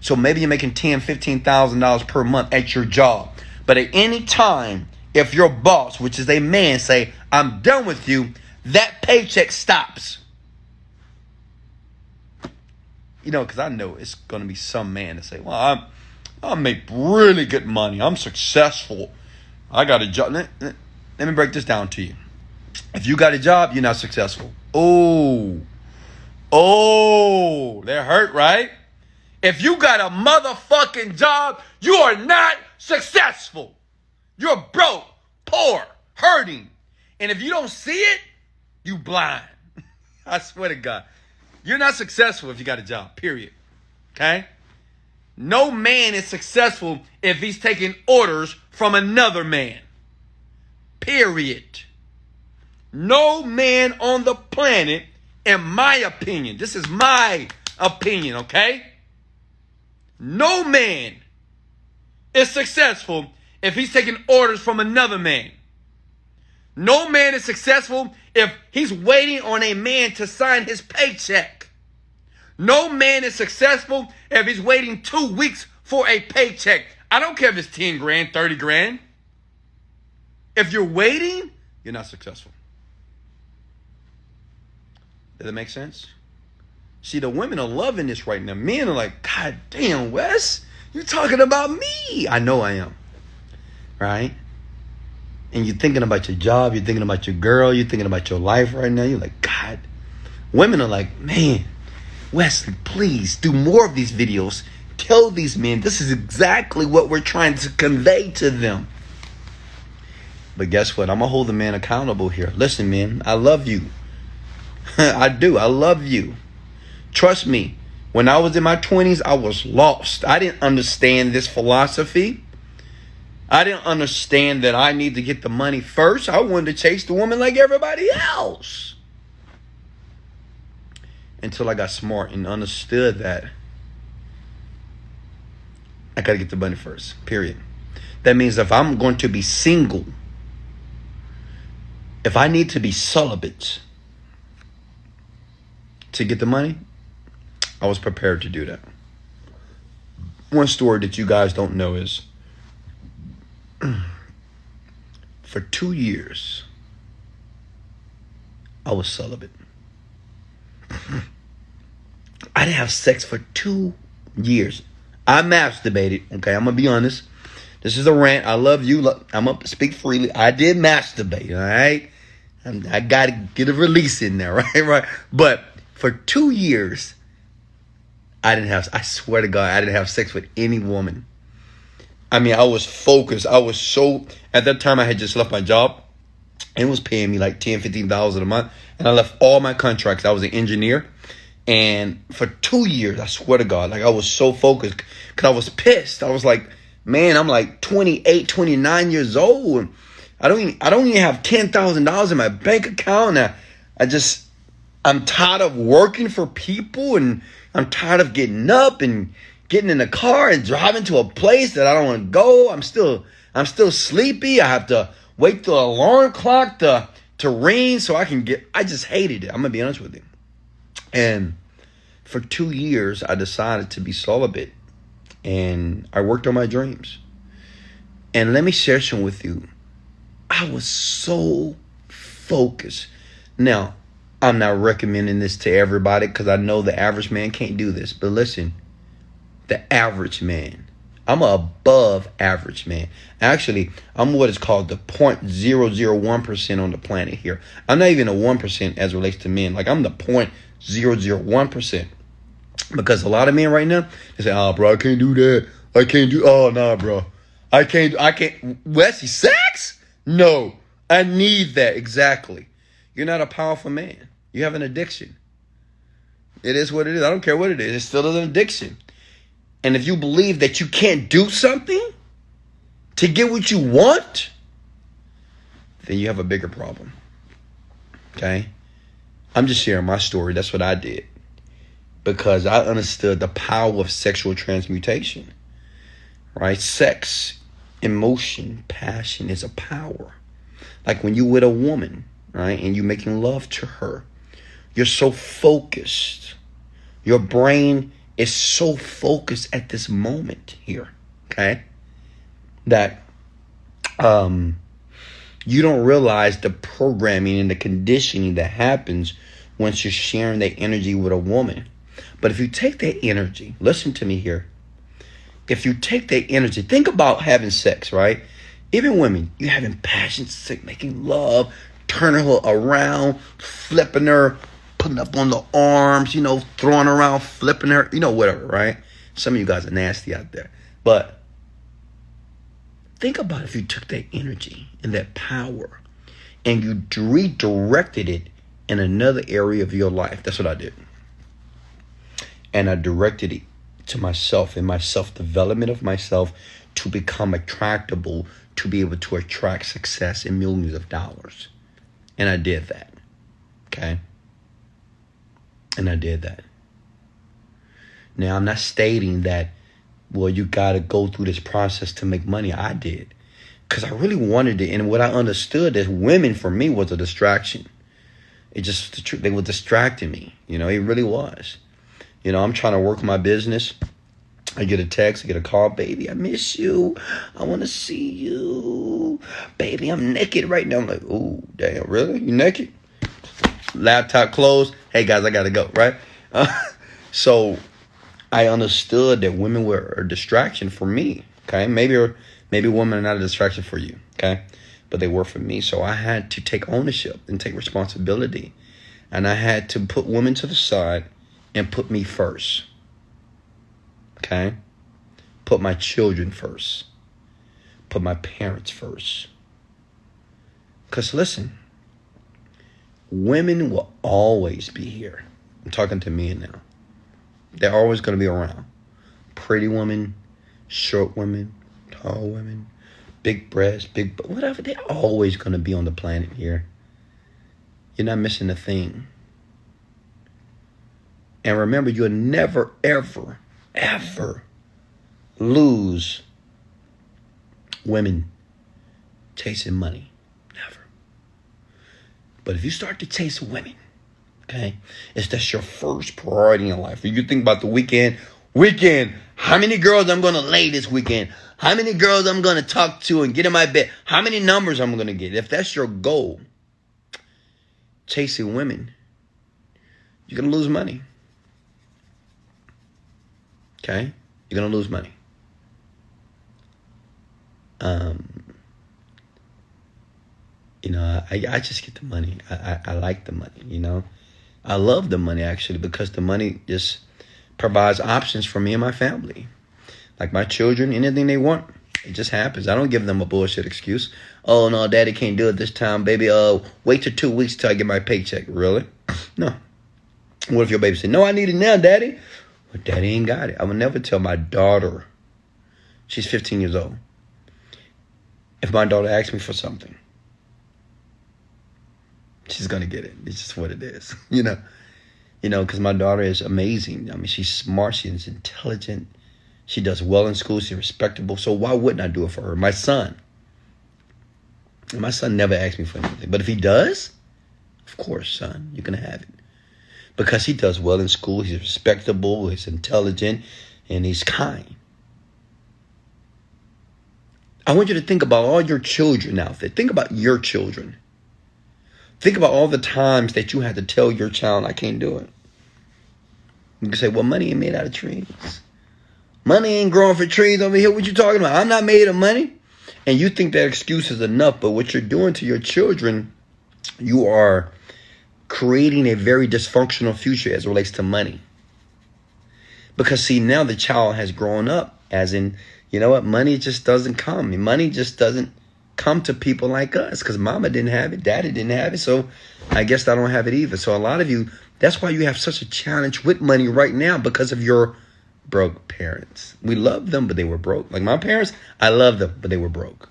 So maybe you're making $10,000, $15,000 per month at your job, but at any time, if your boss, which is a man, say, "I'm done with you," that paycheck stops. You know, because I know it's going to be some man that say, "Well, I make really good money. I'm successful. I got a job." Let me break this down to you. If you got a job, you're not successful. Oh, that hurt, right? If you got a motherfucking job, you are not successful. You're broke, poor, hurting. And if you don't see it, you blind. I swear to God. You're not successful if you got a job, period. Okay? No man is successful if he's taking orders from another man. Period. No man on the planet, in my opinion, this is my opinion, okay? No man is successful if he's taking orders from another man. No man is successful if he's waiting on a man to sign his paycheck. No man is successful if he's waiting 2 weeks for a paycheck. I don't care if it's 10 grand, 30 grand. If you're waiting, you're not successful. Does that make sense? See, the women are loving this right now. Men are like, "God damn, Wes, you're talking about me." I know I am. Right? And you're thinking about your job, you're thinking about your girl, you're thinking about your life right now. You're like, God. Women are like, "Man, Wesley, please do more of these videos. Tell these men this is exactly what we're trying to convey to them." But guess what? I'm going to hold the man accountable here. Listen, man, I love you. I do. I love you. Trust me. When I was in my 20s, I was lost. I didn't understand this philosophy. I didn't understand that I need to get the money first. I wanted to chase the woman like everybody else. Until I got smart and understood that I got to get the money first, period. That means if I'm going to be single, if I need to be celibate to get the money, I was prepared to do that. One story that you guys don't know is, for 2 years, I was celibate. I didn't have sex for 2 years. I masturbated. Okay, I'm going to be honest. This is a rant. I love you. I'm going to speak freely. I did masturbate, all right? I got to get a release in there, right? But for 2 years, I swear to God, I didn't have sex with any woman. I mean, I was focused. I was so, at that time I had just left my job and it was paying me like $10,000, $15,000 a month. And I left all my contracts. I was an engineer. And for 2 years, I swear to God, like I was so focused because I was pissed. I was like, man, I'm like 28, 29 years old. And I don't even have $10,000 in my bank account. And I'm tired of working for people, and I'm tired of getting up and getting in the car and driving to a place that I don't want to go. I'm still sleepy. I have to wait till the alarm clock to ring so I can I just hated it. I'm gonna be honest with you. And for 2 years, I decided to be celibate, and I worked on my dreams. And let me share some with you. I was so focused. Now, I'm not recommending this to everybody because I know the average man can't do this. But listen, the average man, I'm an above average man. Actually, I'm what is called the 0.001% on the planet here. I'm not even a 1% as it relates to men. Like, I'm the 0.001%. Because a lot of men right now, they say, "Oh, bro, I can't do that. Oh, nah, bro. I can't. Wesley, sex? No, I need that." Exactly. You're not a powerful man. You have an addiction. It is what it is. I don't care what it is. It's still an addiction. And if you believe that you can't do something to get what you want, then you have a bigger problem. Okay? I'm just sharing my story. That's what I did. Because I understood the power of sexual transmutation. Right? Sex, emotion, passion is a power. Like when you with a woman, right, and you making love to her, you're so focused. Your brain is so focused at this moment here, okay, that you don't realize the programming and the conditioning that happens once you're sharing that energy with a woman. But if you take that energy, listen to me here. If you take that energy, think about having sex, right? Even women, you're having passion, sex, making love, turning her around, flipping her, putting up on the arms, throwing her around, flipping her, whatever, right? Some of you guys are nasty out there. But think about if you took that energy and that power and you redirected it in another area of your life. That's what I did. And I directed it to myself and my self-development of myself to become attractable, to be able to attract success and millions of dollars. And I did that. Okay? And I did that. Now, I'm not stating that, well, you got to go through this process to make money. I did. Because I really wanted it. And what I understood is women, for me, was a distraction. It just, the truth, they were distracting me. It really was. I'm trying to work my business. I get a text, I get a call, baby, I miss you. I want to see you. Baby, I'm naked right now. I'm like, ooh, damn, really? You naked? Laptop closed. Hey, guys, I got to go, right? So I understood that women were a distraction for me, okay? Maybe women are not a distraction for you, okay? But they were for me. So I had to take ownership and take responsibility. And I had to put women to the side and put me first. Okay? Put my children first. Put my parents first. Because listen, women will always be here. I'm talking to men now. They're always going to be around. Pretty women, short women, tall women, big breasts, whatever. They're always going to be on the planet here. You're not missing a thing. And remember, you'll never, ever, ever lose women chasing money. Never. But if you start to chase women, okay, that's your first priority in life. If you think about the weekend, how many girls I'm going to lay this weekend? How many girls I'm going to talk to and get in my bed? How many numbers I'm going to get? If that's your goal, chasing women, you're going to lose money. Okay? You're going to lose money. I just get the money. I like the money, I love the money, actually, because the money just provides options for me and my family. Like my children, anything they want, it just happens. I don't give them a bullshit excuse. Oh, no, daddy can't do it this time, baby. Wait till 2 weeks till I get my paycheck. Really? No. What if your baby said, no, I need it now, daddy? Well, daddy ain't got it. I would never tell my daughter, she's 15 years old, if my daughter asks me for something, she's going to get it. It's just what it is, because my daughter is amazing. I mean, she's smart. She's intelligent. She does well in school. She's respectable. So why wouldn't I do it for her? My son never asks me for anything. But if he does, of course, son, you're going to have it. Because he does well in school, he's respectable, he's intelligent, and he's kind. I want you to think about all your children out there. Think about your children. Think about all the times that you had to tell your child, I can't do it. You can say, well, money ain't made out of trees. Money ain't growing for trees over here. What you talking about? I'm not made of money. And you think that excuse is enough, but what you're doing to your children, you are creating a very dysfunctional future as it relates to money. Because see, now the child has grown up as in, money just doesn't come. Money just doesn't come to people like us, because mama didn't have it, daddy didn't have it, so I guess I don't have it either. So a lot of you, that's why you have such a challenge with money right now, because of your broke parents. We love them, but they were broke. Like my parents, I love them, but they were broke.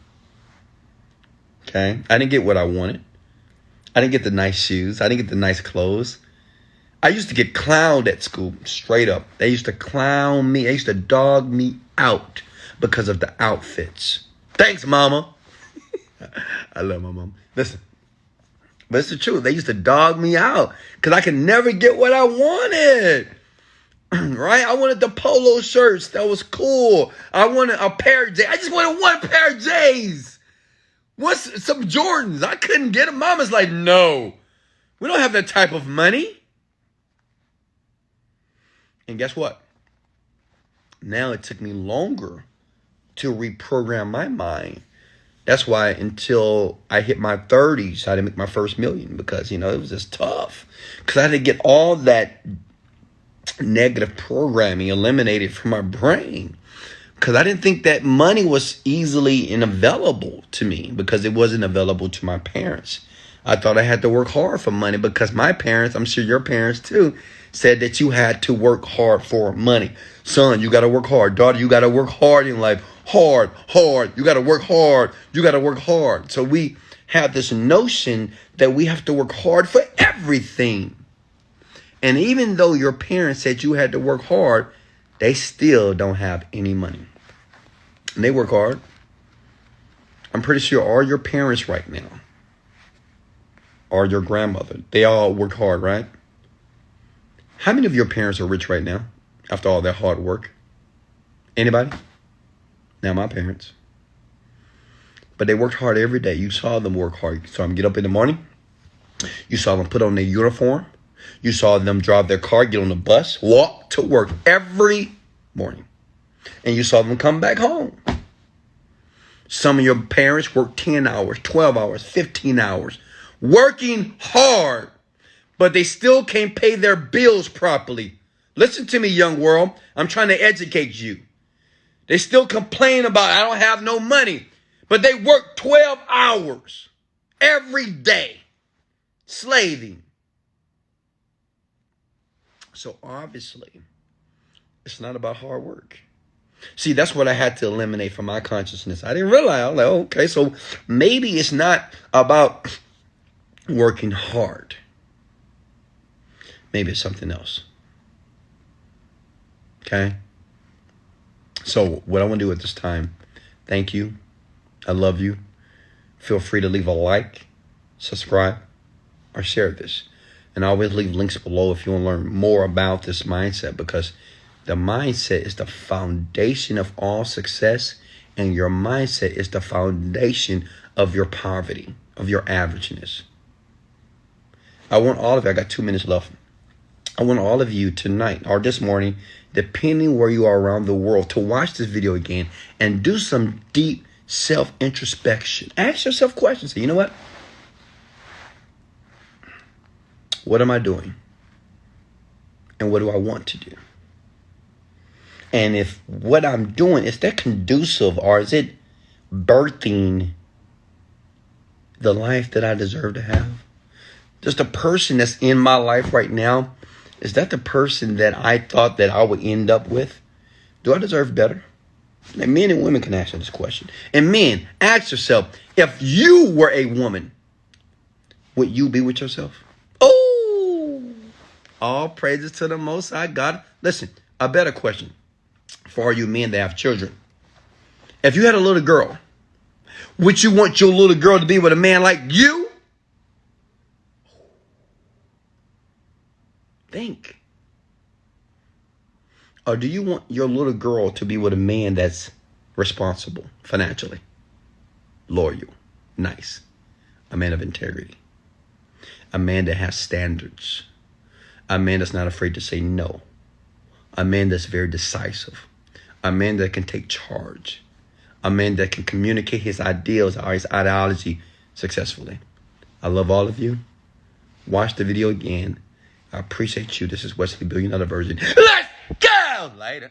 Okay? I didn't get what I wanted. I didn't get the nice shoes. I didn't get the nice clothes. I used to get clowned at school, straight up. They used to clown me. They used to dog me out because of the outfits. Thanks, mama. I love my mom. Listen, but it's the truth. They used to dog me out because I could never get what I wanted. Right? I wanted the polo shirts. That was cool. I wanted a pair of J's. I just wanted one pair of J's. What's some Jordans? I couldn't get them. Mama's like, no, we don't have that type of money. And guess what? Now it took me longer to reprogram my mind. That's why until I hit my 30s, I didn't make my first million, because, it was just tough. Because I had to get all that negative programming eliminated from my brain. Because I didn't think that money was easily available to me, because it wasn't available to my parents. I thought I had to work hard for money, because my parents, I'm sure your parents too, said that you had to work hard for money. Son, you got to work hard. Daughter, you got to work hard in life. Hard. You got to work hard. You got to work hard. So we have this notion that we have to work hard for everything. And even though your parents said you had to work hard, they still don't have any money. And they work hard. I'm pretty sure all your parents right now, or your grandmother, they all work hard, right? How many of your parents are rich right now after all that hard work? Anybody? Now, my parents. But they worked hard every day. You saw them work hard. You saw them get up in the morning. You saw them put on their uniform. You saw them drive their car, get on the bus, walk to work every morning. And you saw them come back home. Some of your parents worked 10 hours, 12 hours, 15 hours, working hard, but they still can't pay their bills properly. Listen to me, young world. I'm trying to educate you. They still complain about, I don't have no money, but they work 12 hours every day, slaving. So obviously, it's not about hard work. See, that's what I had to eliminate from my consciousness. I didn't realize, I was like, okay, so maybe it's not about working hard. Maybe it's something else. Okay? So what I want to do at this time, thank you. I love you. Feel free to leave a like, subscribe, or share this. And I always leave links below if you want to learn more about this mindset, because the mindset is the foundation of all success, and your mindset is the foundation of your poverty, of your averageness. I want all of you, I got 2 minutes left. I want all of you tonight or this morning, depending where you are around the world, to watch this video again and do some deep self-introspection. Ask yourself questions. Say, you know what? What am I doing? And what do I want to do? And if what I'm doing, is that conducive, or is it birthing the life that I deserve to have? Does the person that's in my life right now, is that the person that I thought that I would end up with? Do I deserve better? And men and women can answer this question. And men, ask yourself, if you were a woman, would you be with yourself? Oh, all praises to the Most High God. Listen, a better question for all you men that have children. If you had a little girl, would you want your little girl to be with a man like you? Think. Or do you want your little girl to be with a man that's responsible financially, loyal, nice, a man of integrity, a man that has standards, a man that's not afraid to say no, a man that's very decisive, a man that can take charge, a man that can communicate his ideals or his ideology successfully? I love all of you. Watch the video again. I appreciate you. This is Wesley Virgin. Let's go later.